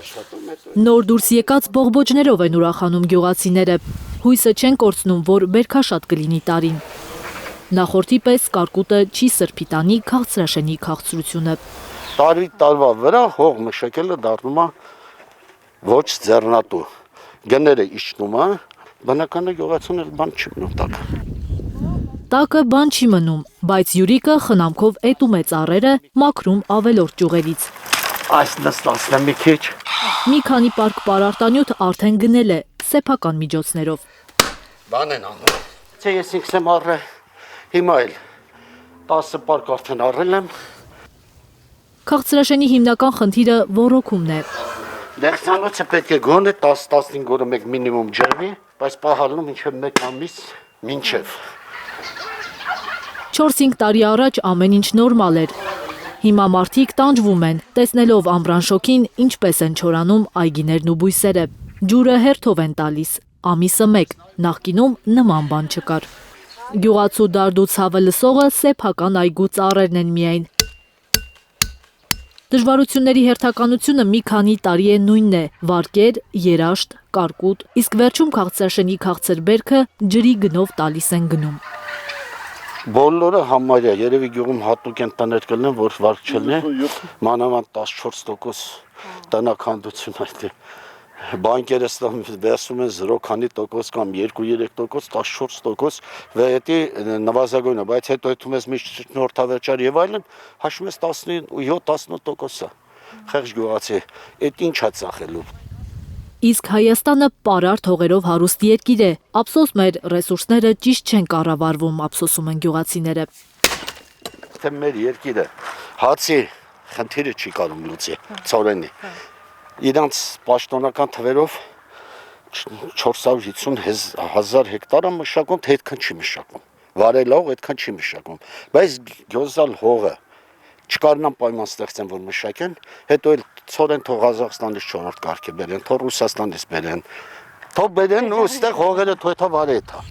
Նոր դուրս եկած բողբոջներով են ուրախանում գյուղացիները։ Հույսը չեն կորցնում, որ բերքաշատ կլինի տարին։ Նախորդի պես կարկուտը չի սրբի տանի քաղցրաշենի քաղցրությունը։ Տարի տարվա վրա հող մշակելը դառնում է ոչ ձեռնատու։ Գները իջնում է, բնականը գյուղացիներ բան չի մնում տակը։ Տակը բան չի մնում, բայց Յուրիկը խնամքով էտում է ծառերը, մաքրում ավելորդ ճյուղերից։ Այս նստացնեմ մի քիչ։ Մի քանի պարկ պարարտանյութ արդեն գնել է սեփական միջոցներով։ Բան են անում։ Չէ, ես ինքս եմ առել, հիմա էլ 10 պարկ արդեն առել եմ։ Քաղցրաշենի հիմնական խնդիրը ոռոգումն է։ Դեղցանոցը պետք է գոնե 10-15 օրը մեկ մինիմում ջրվի, բայց պահալնում մինչև 1 ամիս մինչև։ 4-5 տարի առաջ ամեն ինչ նորմալ էր։ Հիմա մարդիկ տանջվում են, տեսնելով ամռան շոգին ինչպես են չորանում այգիներն ու բույսերը։ Ջուրը հերթով են տալիս, ամիսը մեկ, նախկինում նման բան չկար։ Գյուղացու դարդու ցավը լսողը սեփական այգու ծառերն են միայն։ Դժվարությունների հերթականությունը մի քանի տարի է նույնն է՝ վարկեր, երաշտ, կարկուտ, իսկ վերջում քաղցրաշենի քաղցր բերքը ջրի գնով տալիս են գնում։ Բոլորը համարյա, երևի գյուղում հատուկ են տներ կլինեն, որ վարկ չլինի, մանավանդ 14% տնաքանդություն այդ է։ Բանկերը վերցում են 0% կամ 2-3%, 14%, վեհետի նվազագույնը, բայց հետո եթում ես միջնորդավերջար եւ այլն, հաշվում ես 17-18%-ը։ Խեղճ գյուղացի, այդ ինչ է ծախելու։ Իսկ Հայաստանը պարարտ հողերով հարուստ երկիր է, ափսոս մեր ռեսուրսները ճիշտ չեն կառավարվում, ափսոսում են գյուղացիները։ Թե մեր երկիրը հացի խնդիրը չի կարող լուծի, ծորենի։ Իրանց պաշտոնական թվերով 450,000 հեկտարը մշակում, թե այդքան չի մշակում։ Վարելահող այդքան չի մշակում, բայց գյոզալ հողը չկարնան պայման ստեղծեն, որ մշակեն, հետո էլ ծորեն թող Ղազախստանից 4-րդ կարգի բերեն, թող Ռուսաստանից բերեն, թող բերեն ու այստեղ հողերը թույթա վարի է թա։